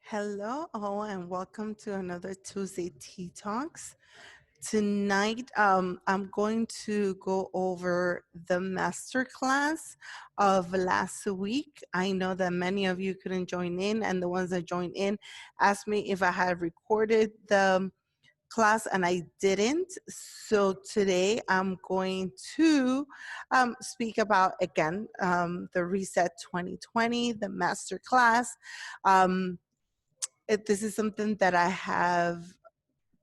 Hello, all, and welcome to another Tuesday Tea Talks. Tonight, I'm going to go over the masterclass of last week. I know that many of you couldn't join in, and the ones that joined in asked me if I had recorded the class, and I didn't. So today, I'm going to speak about again the Reset 2020, the masterclass. This is something that I have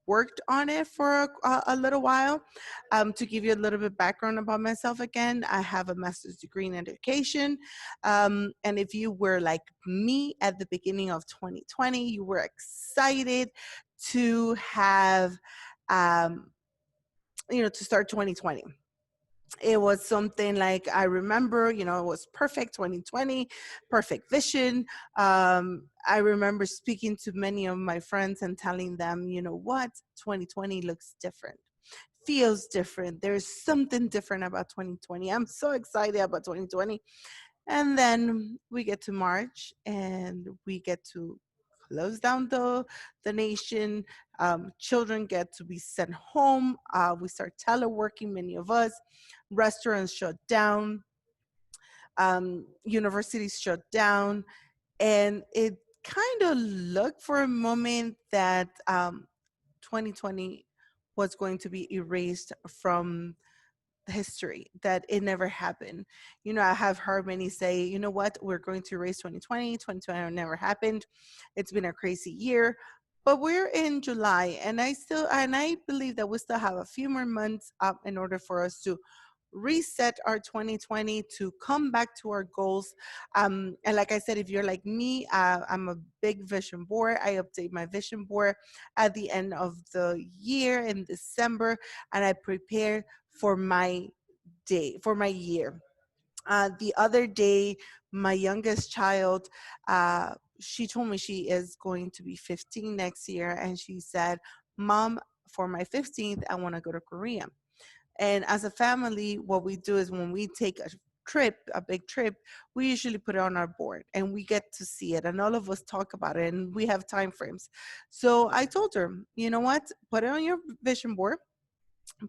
worked on it for a little while. To give you a little bit background about myself again, I have a master's degree in education. And if you were like me at the beginning of 2020, you were excited to have, um, to start 2020. It was something like I remember, it was perfect 2020, perfect vision. I remember speaking to many of my friends and telling them, you know what, 2020 looks different, feels different. There's something different about 2020. I'm so excited about 2020. And then we get to March and we get to close down the nation. Children get to be sent home. We start teleworking, many of us. Restaurants shut down. Universities shut down. And it kind of looked for a moment that 2020 was going to be erased from history, that it never happened. I have heard many say, you know what, we're going to erase 2020. 2020 never happened. It's been a crazy year. But we're in July, and I believe that we still have a few more months up in order for us to reset our 2020, to come back to our goals. And like I said, if you're like me, I'm a big vision board. I update my vision board at the end of the year in December, and I prepare for my for my year. The other day, my youngest child, she told me she is going to be 15 next year, and she said, Mom, for my 15th, I want to go to Korea. And as a family, what we do is when we take a big trip, we usually put it on our board and we get to see it. And all of us talk about it and we have time frames. So I told her, you know what? Put it on your vision board,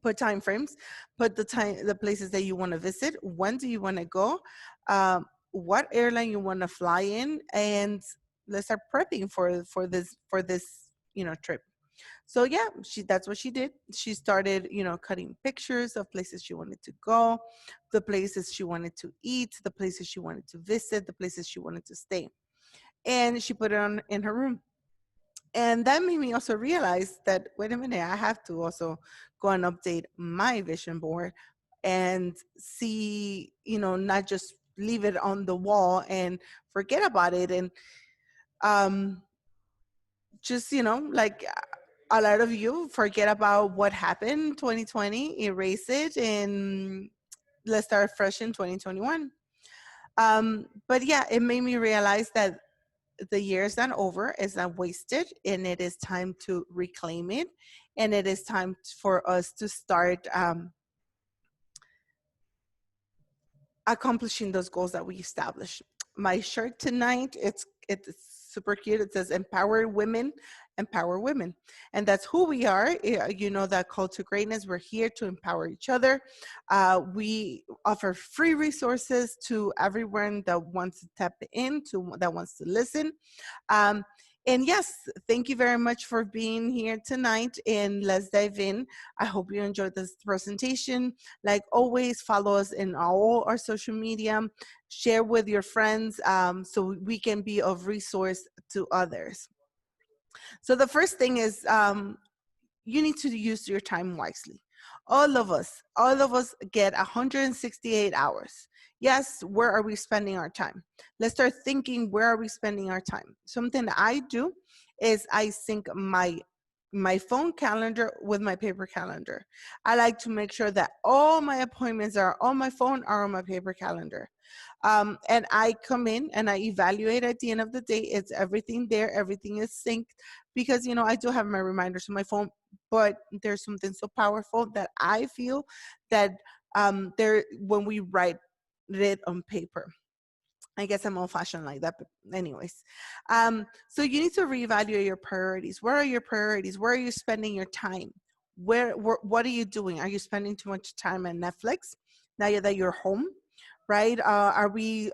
put time frames, put the places that you want to visit. When do you want to go? What airline you want to fly in? And let's start prepping for this trip. So yeah, that's what she did. She started, cutting pictures of places she wanted to go, the places she wanted to eat, the places she wanted to visit, the places she wanted to stay. And she put it on in her room. And that made me also realize that, wait a minute, I have to also go and update my vision board and see, not just leave it on the wall and forget about it. And um just like a lot of you forget about what happened 2020, erase it, and let's start fresh in 2021. But yeah, it made me realize that the year is not over, it's not wasted, and it is time to reclaim it, and it is time for us to start accomplishing those goals that we established. My shirt tonight, it's super cute. It says empower women. And that's who we are. You know, that call to greatness. We're here to empower each other. We offer free resources to everyone that wants to tap in, that wants to listen. Um, and yes, thank you very much for being here tonight. And let's dive in. I hope you enjoyed this presentation. Like always, follow us in all our social media, share with your friends, so we can be of resource to others. So the first thing is, you need to use your time wisely. All of us get 168 hours. Yes, where are we spending our time? Let's start thinking, where are we spending our time? Something that I do is I sync my phone calendar with my paper calendar. I like to make sure that all my appointments are on my phone or on my paper calendar. And I come in and I evaluate at the end of the day. It's everything there, everything is synced, because I do have my reminders on my phone, but there's something so powerful that I feel that there when we write it on paper. I guess I'm old fashioned like that, but anyways. So you need to reevaluate your priorities. Where are your priorities? Where are you spending your time? What are you doing? Are you spending too much time on Netflix now that you're home? Right? Are we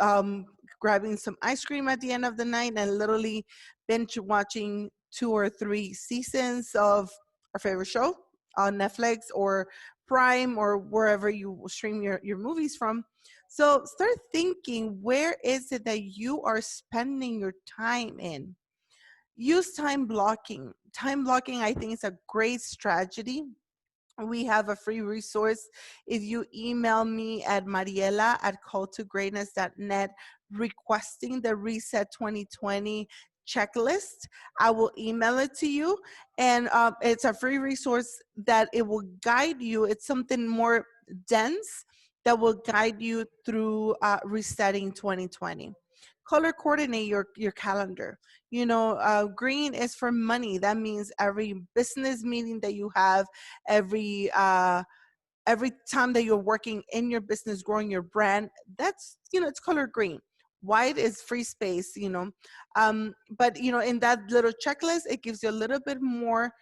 grabbing some ice cream at the end of the night and literally binge watching 2 or 3 seasons of our favorite show on Netflix or Prime or wherever you stream your movies from? So start thinking, where is it that you are spending your time in? Use time blocking. Time blocking, I think, is a great strategy. We have a free resource. If you email me at mariela at calltogreatness.net requesting the Reset 2020 checklist, I will email it to you. And it's a free resource that it will guide you. It's something more dense that will guide you through resetting 2020. Color coordinate your calendar. Green is for money. That means every business meeting that you have, every time that you're working in your business, growing your brand, that's, it's color green. White is free space. But in that little checklist, it gives you a little bit more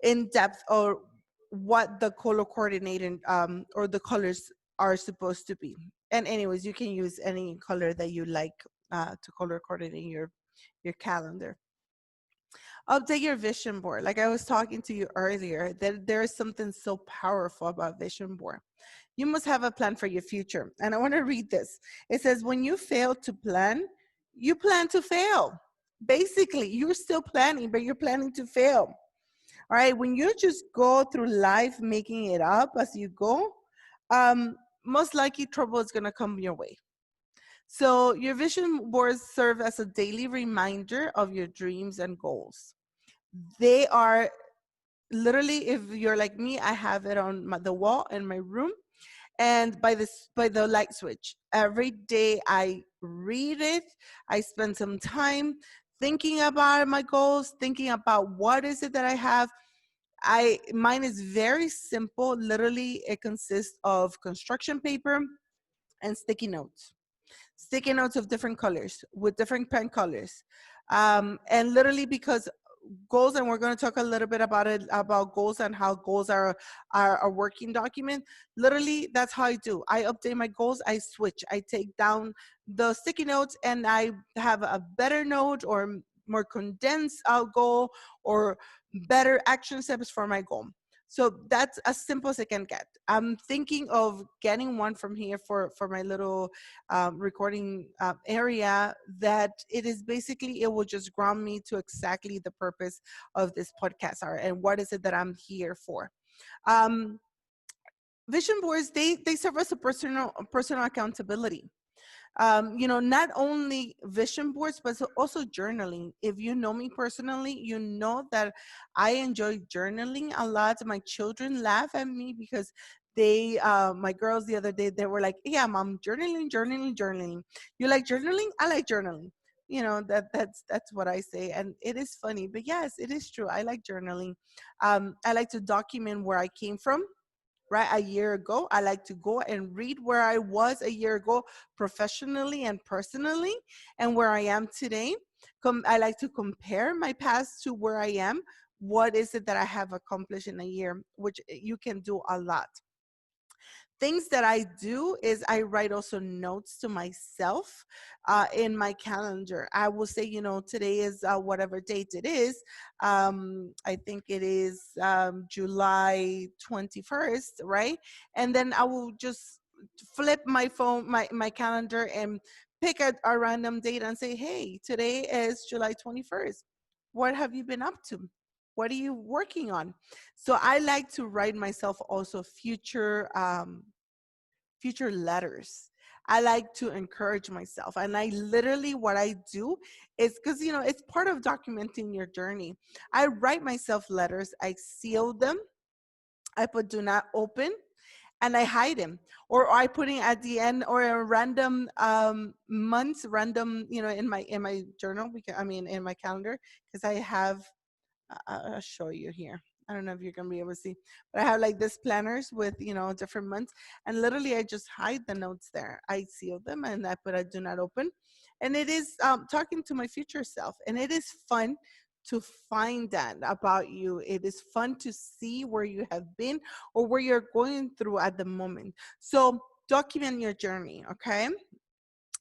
in depth or what the color coordinating or the colors are supposed to be. And anyways, you can use any color that you like to color coordinate your calendar. Update your vision board. Like I was talking to you earlier, that there is something so powerful about vision board. You must have a plan for your future. And I want to read this. It says, when you fail to plan, you plan to fail. Basically, you're still planning, but you're planning to fail. All right. When you just go through life making it up as you go, most likely trouble is going to come your way. So your vision boards serve as a daily reminder of your dreams and goals. They are literally, if you're like me, I have it on the wall in my room and by the light switch. Every day I read it. I spend some time thinking about my goals, thinking about what is it that I have. Mine is very simple. Literally, it consists of construction paper and sticky notes of different colors with different pen colors. And literally, because goals, and we're going to talk a little bit about it, about goals and how goals are a working document. Literally, that's how I do. I update my goals. I switch. I take down the sticky notes and I have a better note or more condensed goal or better action steps for my goal. So that's as simple as it can get. I'm thinking of getting one from here for my little recording area, that it is basically, it will just ground me to exactly the purpose of this podcast are and what is it that I'm here for. Um, Vision boards, they serve as a personal accountability. Not only vision boards, but also journaling. If you know me personally, you know that I enjoy journaling a lot. My children laugh at me because my girls the other day, they were like, yeah, mom, journaling, journaling, journaling. You like journaling? I like journaling. That's what I say. And it is funny, but yes, it is true. I like journaling. I like to document where I came from, right, a year ago. I like to go and read where I was a year ago, professionally and personally, and where I am today. I like to compare my past to where I am. What is it that I have accomplished in a year, which you can do a lot. Things that I do is I write also notes to myself in my calendar. I will say, today is whatever date it is. I think it is July 21st, right? And then I will just flip my phone, my calendar, and pick a random date and say, hey, today is July 21st. What have you been up to? What are you working on? So I like to write myself also future letters. I like to encourage myself. And I literally, what I do is, because, it's part of documenting your journey. I write myself letters, I seal them, I put do not open, and I hide them. Or I put it at the end or a random months, random, in my journal, because in my calendar, because I have, I'll show you here. I don't know if you're gonna be able to see, but I have like this planners with, different months, and literally I just hide the notes there. I seal them and I put a do not open, and it is talking to my future self, and it is fun to find that about you. It is fun to see where you have been or where you're going through at the moment. So document your journey, okay?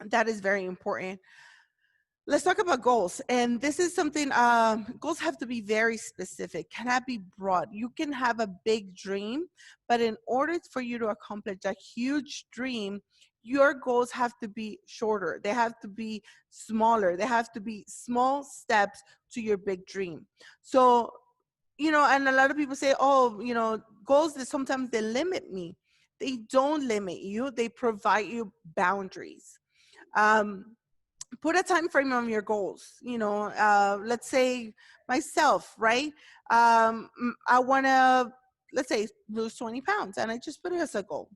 That is very important. Let's talk about goals. And this is something, goals have to be very specific, cannot be broad. You can have a big dream, but in order for you to accomplish a huge dream, your goals have to be shorter. They have to be smaller. They have to be small steps to your big dream. So, and a lot of people say, oh, goals that sometimes they limit me. They don't limit you, they provide you boundaries. Um, Put a time frame on your goals. Let's say myself, right? I want to, let's say, lose 20 pounds, and I just put it as a goal,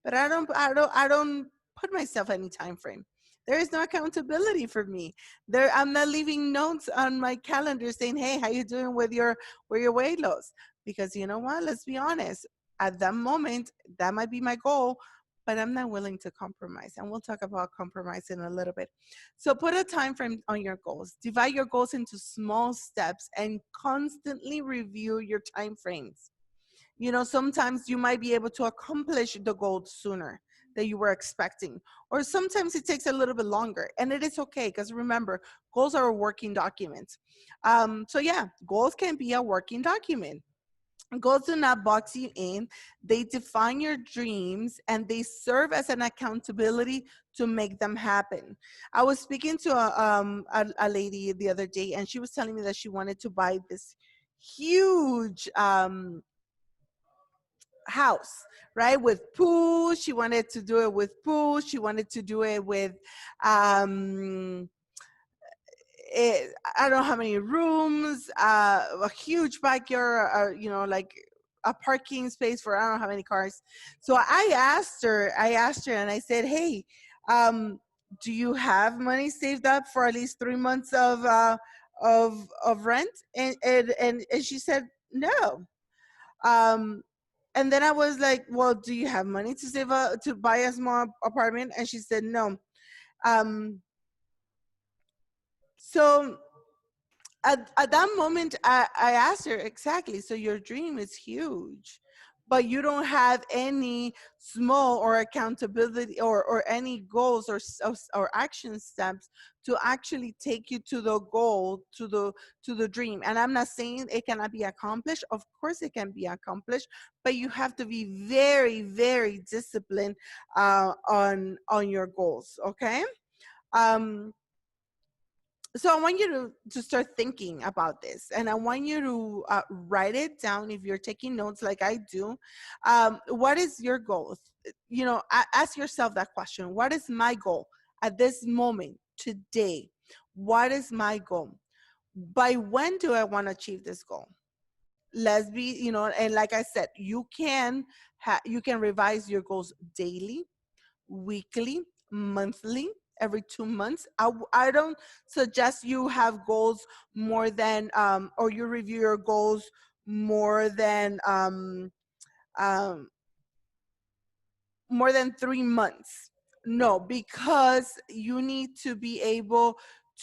but I don't put myself any time frame. There is no accountability for me there. I'm not leaving notes on my calendar saying, hey, how you doing with your weight loss? Because you know what, let's be honest, at that moment that might be my goal, but I'm not willing to compromise. And we'll talk about compromise in a little bit. So put a time frame on your goals. Divide your goals into small steps and constantly review your time frames. Sometimes you might be able to accomplish the goal sooner than you were expecting, or sometimes it takes a little bit longer, and it is okay, because remember, goals are a working document. So yeah, goals can be a working document. Goals do not box you in. They define your dreams and they serve as an accountability to make them happen. I was speaking to a lady the other day, and she was telling me that she wanted to buy this huge house, right? With pool. She wanted to do it with pool. She wanted to do it with um, I don't know how many rooms, a huge backyard, like a parking space for I don't know how many cars. So I asked her and I said, hey, do you have money saved up for at least 3 months of rent? And she said no. Um, and then I was like, well, do you have money to save to buy a small apartment? And she said no. Um, so at that moment, I asked her exactly, so your dream is huge, but you don't have any small or accountability or any goals or action steps to actually take you to the goal, to the dream. And I'm not saying it cannot be accomplished. Of course it can be accomplished, but you have to be very, very disciplined on your goals, okay? um so I want you to start thinking about this, and I want you to write it down if you're taking notes like I do. What is your goal? Ask yourself that question. What is my goal at this moment today? What is my goal? By when do I want to achieve this goal? Let's be, and like I said, you can revise your goals daily, weekly, monthly, every 2 months. I don't suggest you have goals more than, or you review your goals more than, um, more than 3 months. No, because you need to be able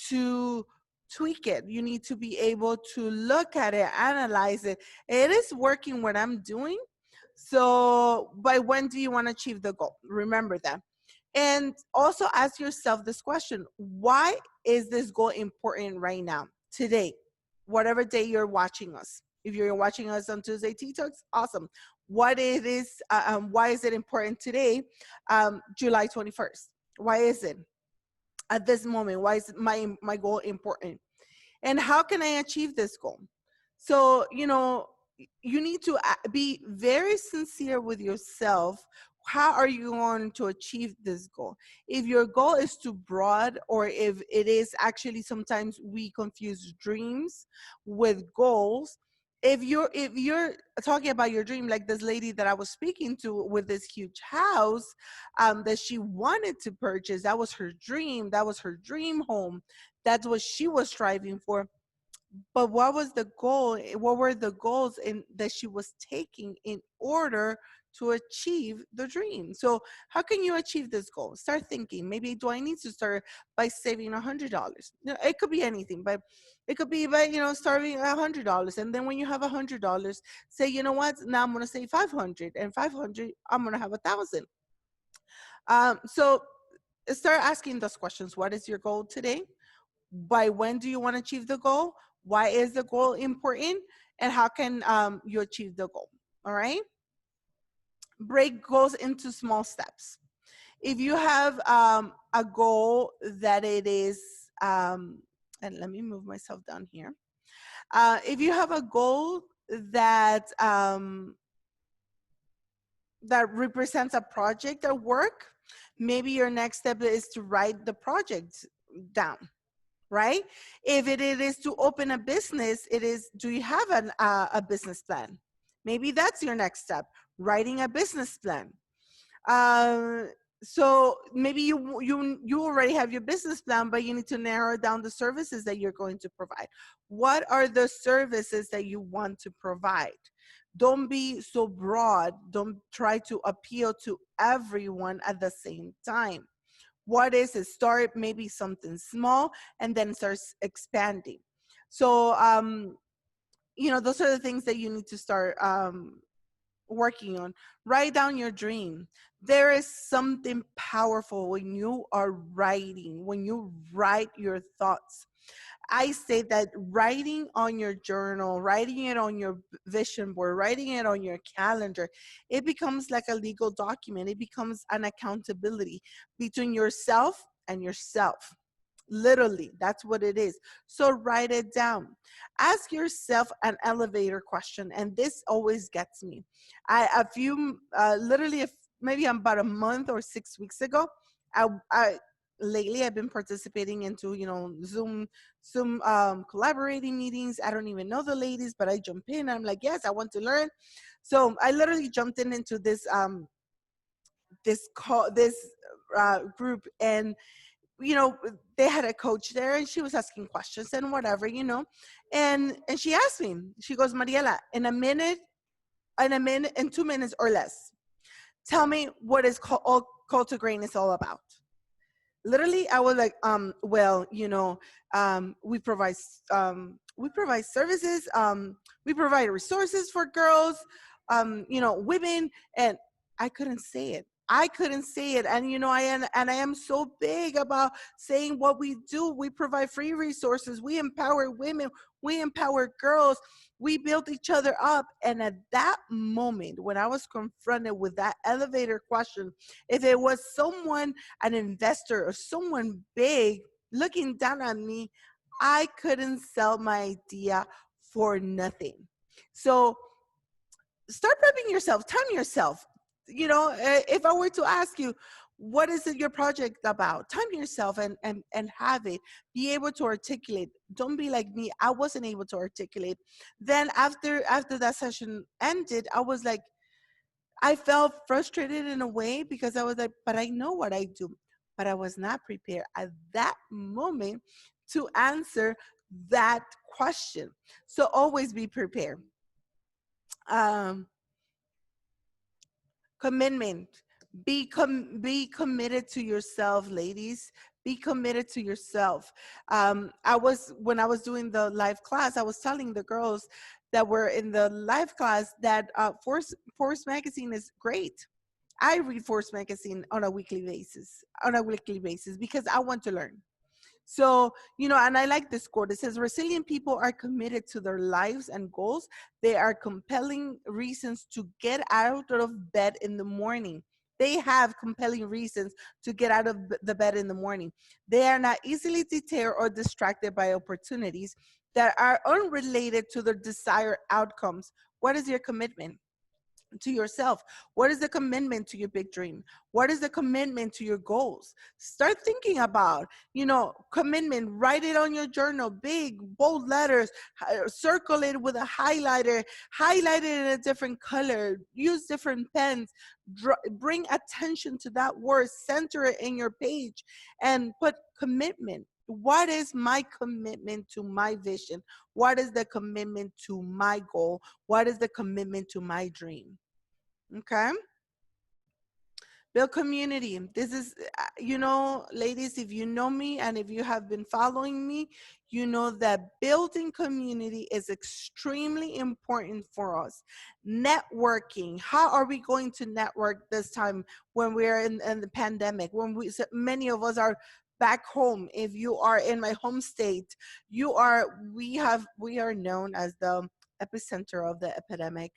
to tweak it. You need to be able to look at it, analyze it. It is working what I'm doing. So by when do you want to achieve the goal? Remember that. And also ask yourself this question: why is this goal important right now, today, whatever day you're watching us? If you're watching us on Tuesday TikToks, awesome. Why is it important today, July 21st? Why is it at this moment? Why is my goal important? And how can I achieve this goal? So, you need to be very sincere with yourself. How are you going to achieve this goal? If your goal is too broad, or if it is actually, sometimes we confuse dreams with goals. If you're talking about your dream, like this lady that I was speaking to with this huge house, that she wanted to purchase, that was her dream, that was her dream home, that's what she was striving for. But what was the goal? What were the goals in that she was taking in order to achieve the dream? So how can you achieve this goal? Start thinking, maybe do I need to start by saving $100? It could be anything, but it could be by, starting $100. And then when you have $100, say, you know what, now I'm gonna save 500, and 500, I'm gonna have 1,000. So start asking those questions. What is your goal today? By when do you want to achieve the goal? Why is the goal important? And how can you achieve the goal? All right. Break goals into small steps. If you have a goal that it is, and let me move myself down here. If you have a goal that that represents a project or work, maybe your next step is to write the project down, right? If it is to open a business, it is, do you have a business plan? Maybe that's your next step, writing a business plan. Um, so maybe you already have your business plan, but you need to narrow down the services that you're going to provide. What are the services that you want to provide? Don't be so broad. Don't try to appeal to everyone at the same time. What is it? Start maybe something small and then starts expanding. So those are the things that you need to start working on. Write down your dream. There is something powerful when you are writing, when you write your thoughts. I say that writing on your journal, writing it on your vision board, writing it on your calendar, it becomes like a legal document. It becomes an accountability between yourself and yourself. Literally, that's what it is. So write it down. Ask yourself an elevator question, and this always gets me. A few, literally, maybe about a month or 6 weeks ago, I lately I've been participating into Zoom collaborating meetings. I don't even know the ladies, but I jump in. I'm like, yes, I want to learn. So I literally jumped into this group, and they had a coach there, and she was asking questions and whatever, and she asked me, she goes, Mariela, in 2 minutes or less, tell me what is call to grain is all about. Literally, I was like, well, we provide services, we provide resources for girls, women, and I couldn't say it. I couldn't say it. And I am so big about saying what we do. We provide free resources, we empower women, we empower girls, we build each other up. And at that moment, when I was confronted with that elevator question, if it was someone, an investor or someone big looking down at me, I couldn't sell my idea for nothing. So start prepping yourself, time yourself. If I were to ask you, what is it your project about? Time yourself and have it. Be able to articulate. Don't be like me. I wasn't able to articulate. Then after that session ended, I was like, I felt frustrated in a way, because I was like, but I know what I do. But I was not prepared at that moment to answer that question. So always be prepared. Um, Commitment. Be committed to yourself, ladies. Be committed to yourself. When I was doing the live class, I was telling the girls that were in the live class that Force magazine is great. I read Force magazine on a weekly basis, because I want to learn. So, and I like this quote. It says, resilient people are committed to their lives and goals. They are compelling reasons to get out of bed in the morning. They have compelling reasons to get out of the bed in the morning. They are not easily deterred or distracted by opportunities that are unrelated to their desired outcomes. What is your commitment to yourself? What is the commitment to your big dream? What is the commitment to your goals? Start thinking about, commitment. Write it on your journal, big, bold letters, circle it with a highlighter, highlight it in a different color, use different pens, bring attention to that word, center it in your page, and put commitment. What is my commitment to my vision? What is the commitment to my goal? What is the commitment to my dream? Okay. Build community. This is, ladies, if you know me and if you have been following me, you know that building community is extremely important for us. Networking. How are we going to network this time when we're in the pandemic? When many of us are back home. If you are in my home state, we are known as the epicenter of the epidemic.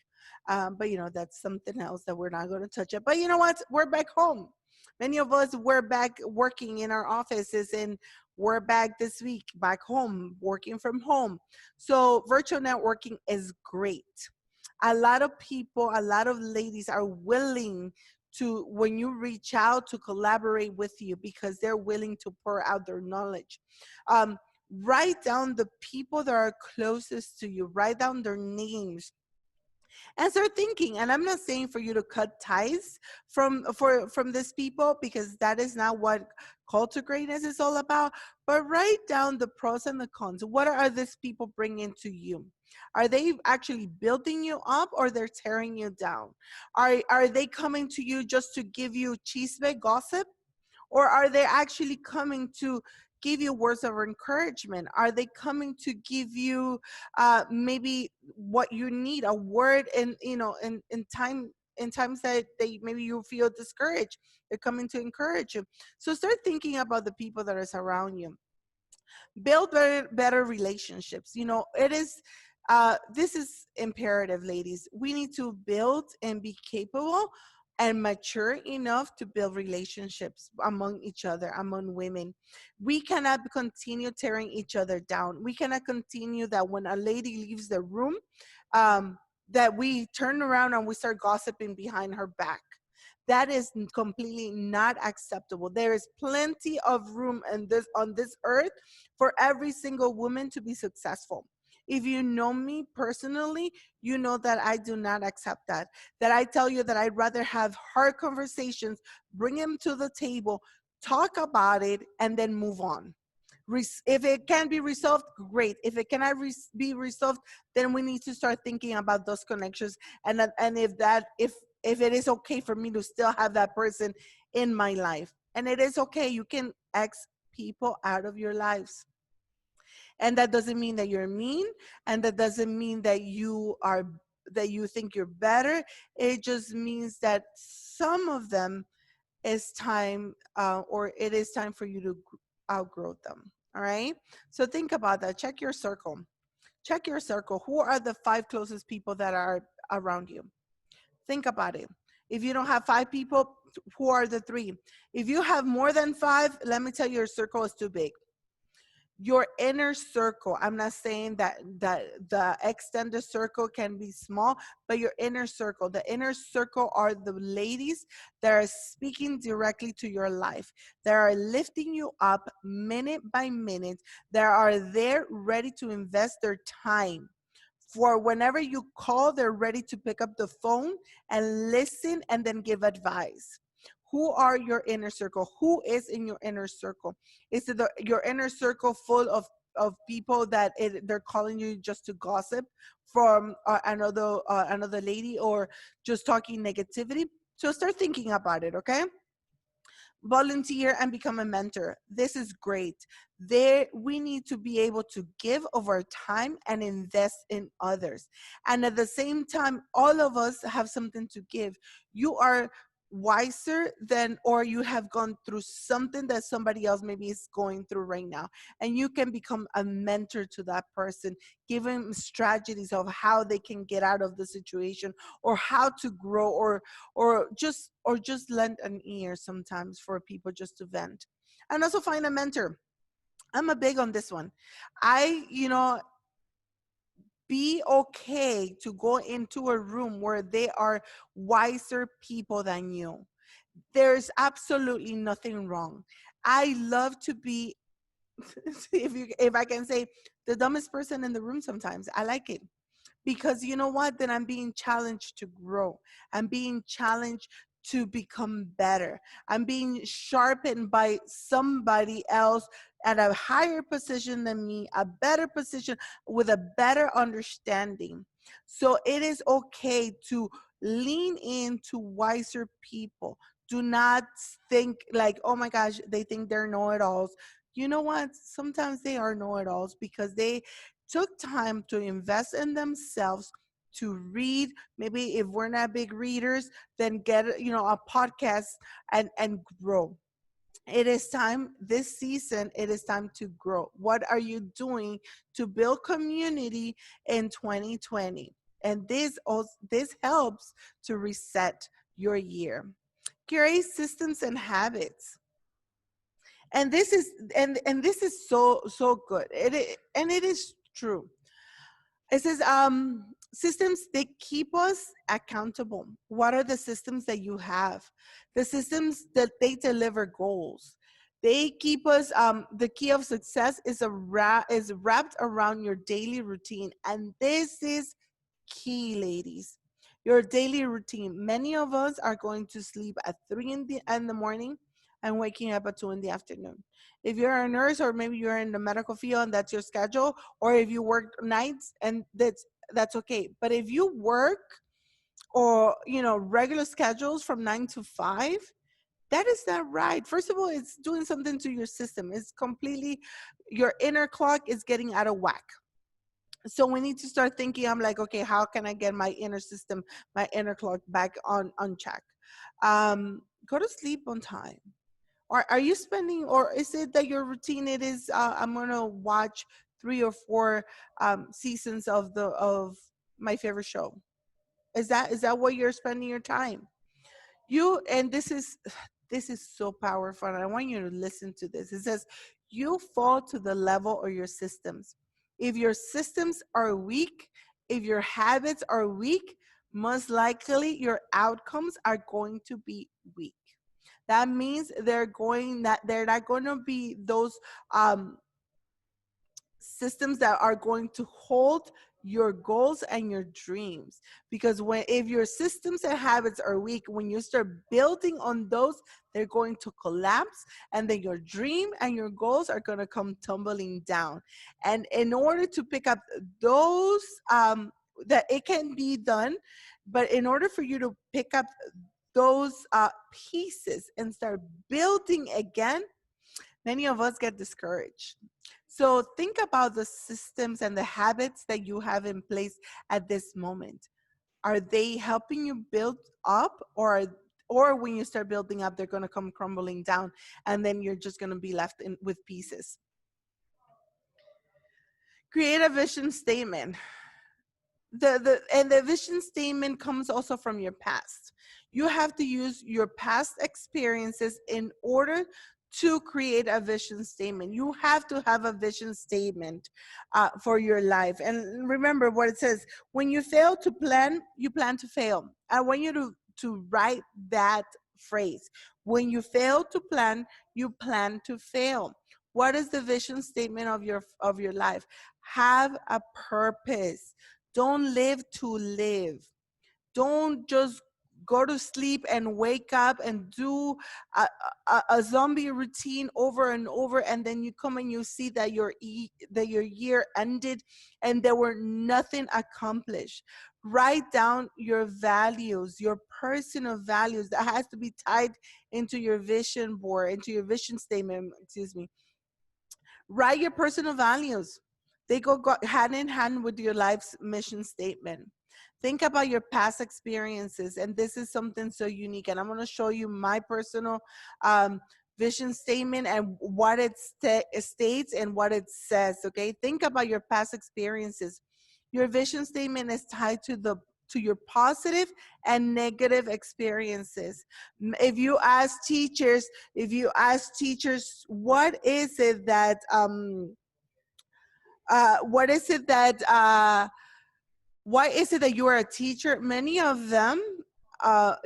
But that's something else that we're not going to touch it. But you know what? We're back home. Many of us were back working in our offices, and we're back this week back home, working from home. So virtual networking is great. A lot of people, a lot of ladies are willing to, when you reach out, to collaborate with you because they're willing to pour out their knowledge. Write down the people that are closest to you, write down their names, and start thinking. And I'm not saying for you to cut ties from these people, because that is not what call to greatness is all about. But write down the pros and the cons. What are these people bringing to you? Are they actually building you up, or they're tearing you down? Are they coming to you just to give you chisme gossip, or are they actually coming to give you words of encouragement? Are they coming to give you maybe what you need, a word in times that they maybe you feel discouraged? They're coming to encourage you. So start thinking about the people that are around you. Build better relationships. It is this is imperative, ladies. We need to build and be capable and mature enough to build relationships among each other, among women. We cannot continue tearing each other down. We cannot continue that when a lady leaves the room, um, that we turn around and we start gossiping behind her back. That is completely not acceptable. There is plenty of room on this earth for every single woman to be successful. If you know me personally, you know that I do not accept that. That I tell you that I'd rather have hard conversations, bring them to the table, talk about it, and then move on. If it can be resolved, great. If it cannot be resolved, then we need to start thinking about those connections, and if it is okay for me to still have that person in my life. And it is okay. You can X people out of your lives. And that doesn't mean that you're mean, and that doesn't mean that you think you're better. It just means that some of them is time, or it is time for you to outgrow them. All right. So think about that. Check your circle. Check your circle. Who are the 5 closest people that are around you? Think about it. If you don't have 5 people, who are the 3? If you have more than 5, let me tell you, your circle is too big. Your inner circle, I'm not saying that the extended circle can be small, but your inner circle, the inner circle are the ladies that are speaking directly to your life, that are lifting you up minute by minute, that are there ready to invest their time. For whenever you call, they're ready to pick up the phone and listen and then give advice. Who are your inner circle? Who is in your inner circle? Is it your inner circle full of people that they're calling you just to gossip from another lady, or just talking negativity? So start thinking about it, okay? Volunteer and become a mentor. This is great. There, we need to be able to give of our time and invest in others. And at the same time, all of us have something to give. You are wiser than, or you have gone through something that somebody else maybe is going through right now, and you can become a mentor to that person, give them strategies of how they can get out of the situation, or how to grow, or just lend an ear sometimes for people just to vent. And also find a mentor. I'm a big on this one. I, be okay to go into a room where they are wiser people than you. There's absolutely nothing wrong. I love to be, if I can say, the dumbest person in the room sometimes. I like it, because you know what? Then I'm being challenged to grow. I'm being challenged to become better. I'm being sharpened by somebody else at a higher position than me, a better position with a better understanding. So it is okay to lean into wiser people. Do not think like, oh my gosh, they think they're know it alls. You know what? Sometimes they are know it alls because they took time to invest in themselves, to read. Maybe if we're not big readers, then get, a podcast and grow. It is time this season, it is time to grow. What are you doing to build community in 2020? And this helps to reset your year. Create systems and habits. And this is so good. And it is true. It says, systems, they keep us accountable. What are the systems that you have? The systems that they deliver goals. They keep us, the key of success is wrapped around your daily routine. And this is key, ladies. Your daily routine. Many of us are going to sleep at 3 in the morning and waking up at 2 in the afternoon. If you're a nurse or maybe you're in the medical field and that's your schedule, or if you work nights, and that's okay. But if you work or regular schedules from 9 to 5, that is not right. First of all, it's doing something to your system. It's completely, your inner clock is getting out of whack. So we need to start thinking. I'm like, okay, how can I get my inner system, my inner clock back on check? Go to sleep on time. Or are you spending, or is it that your routine it is, I'm gonna watch 3 or 4 seasons of my favorite show? Is that what you're spending your time? You, and this is so powerful, and I want you to listen to this. It says, you fall to the level of your systems. If your systems are weak, if your habits are weak, most likely your outcomes are going to be weak. That means they're not going to be those systems that are going to hold your goals and your dreams. Because if your systems and habits are weak, when you start building on those, they're going to collapse, and then your dream and your goals are going to come tumbling down. And in order to pick up those, that it can be done, but in order for you to pick up those pieces and start building again, many of us get discouraged. So think about the systems and the habits that you have in place at this moment. Are they helping you build up, or when you start building up, they're going to come crumbling down, and then you're just going to be left with pieces? Create a vision statement. The vision statement comes also from your past. You have to use your past experiences in order to create a vision statement. You have to have a vision statement for your life. And remember what it says: when you fail to plan, you plan to fail. I want you to write that phrase. When you fail to plan, you plan to fail. What is the vision statement of your life? Have a purpose. Don't live to live. Don't just go to sleep and wake up and do a zombie routine over and over, and then you come and you see that your year ended and there were nothing accomplished. Write down your values, your personal values that has to be tied into your vision board, into your vision statement, excuse me. Write your personal values. They go hand in hand with your life's mission statement. Think about your past experiences, and this is something so unique. And I'm going to show you my personal vision statement and what it states and what it says. Okay, think about your past experiences. Your vision statement is tied to your positive and negative experiences. If you ask teachers, what is it that what is it that why is it that you are a teacher? Many of them,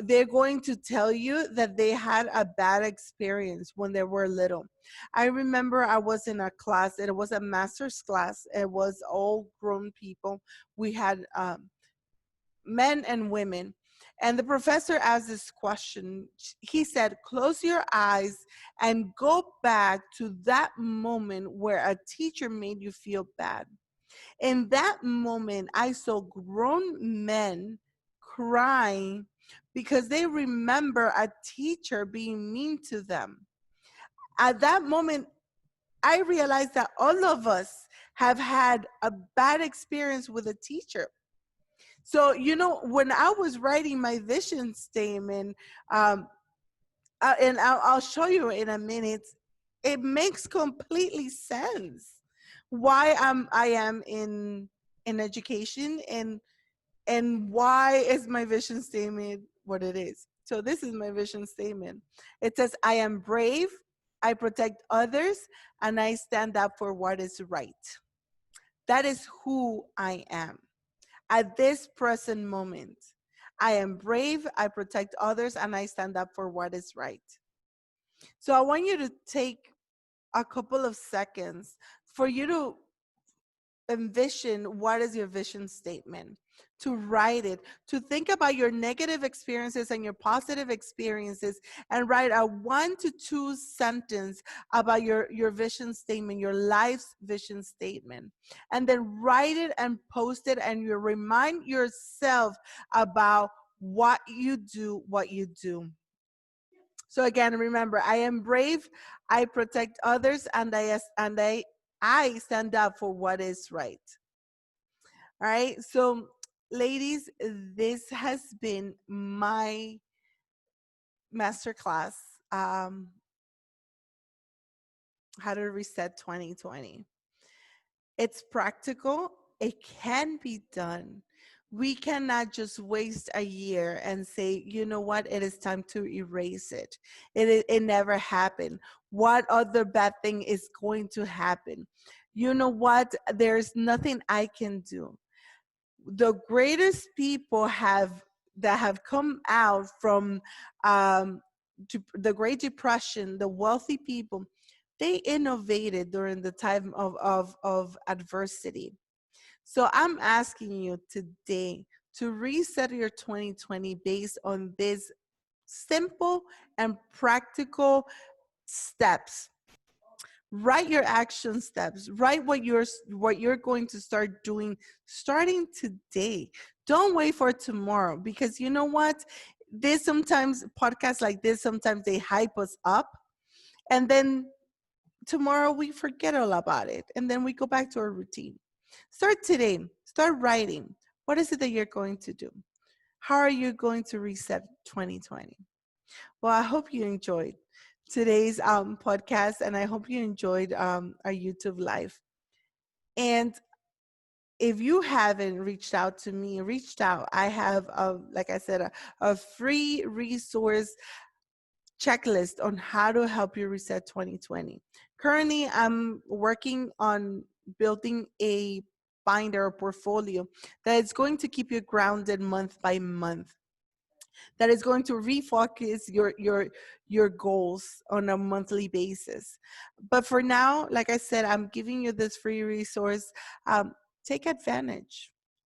they're going to tell you that they had a bad experience when they were little. I remember I was in a class, it was a master's class, it was all grown people. We had men and women. And the professor asked this question. He said, close your eyes and go back to that moment where a teacher made you feel bad. In that moment, I saw grown men crying because they remember a teacher being mean to them. At that moment, I realized that all of us have had a bad experience with a teacher. So, when I was writing my vision statement, um, and I'll show you in a minute, it makes completely sense why I am in education, and why is my vision statement what it is. So this is my vision statement. It says, I am brave, I protect others, and I stand up for what is right. That is who I am at this present moment. I am brave, I protect others, and I stand up for what is right. So I want you to take a couple of seconds for you to envision what is your vision statement, to write it, to think about your negative experiences and your positive experiences, and write a 1 to 2 sentence about your vision statement, your life's vision statement, and then write it and post it, and you remind yourself about what you do. So again, remember, I am brave, I protect others, and I stand up for what is right. All right. So, ladies, this has been my masterclass. Um, how to reset 2020. It's practical. It can be done. We cannot just waste a year and say, you know what, it is time to erase it. It never happened. What other bad thing is going to happen? You know what? There's nothing I can do. The greatest people that have come out from the Great Depression, the wealthy people, they innovated during the time of adversity. So I'm asking you today to reset your 2020 based on these simple and practical steps. Write your action steps. Write what you're going to start doing starting today. Don't wait for tomorrow, because you know what, this sometimes podcasts like this, sometimes they hype us up, and then tomorrow we forget all about it, and then we go back to our routine. Start today. Start writing. What is it that you're going to do? How are you going to reset 2020? Well, I hope you enjoyed today's podcast, and I hope you enjoyed our YouTube live. And if you haven't reached out to me, reached out. I have, like I said, a free resource checklist on how to help you reset 2020. Currently, I'm working on building a binder or portfolio that is going to keep you grounded month by month, that is going to refocus your goals on a monthly basis. But for now, like I said, I'm giving you this free resource. Take advantage.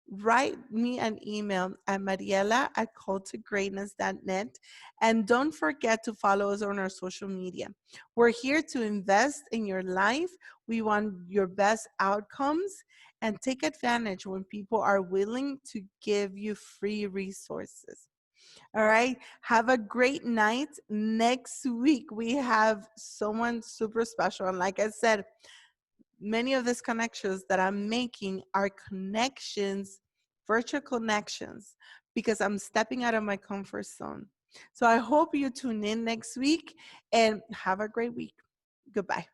Write me an email at mariela@calltogreatness.net, and don't forget to follow us on our social media. We're here to invest in your life. We want your best outcomes, and take advantage when people are willing to give you free resources. All right. Have a great night. Next week, we have someone super special. And like I said, many of these connections that I'm making are connections, virtual connections, because I'm stepping out of my comfort zone. So I hope you tune in next week, and have a great week. Goodbye.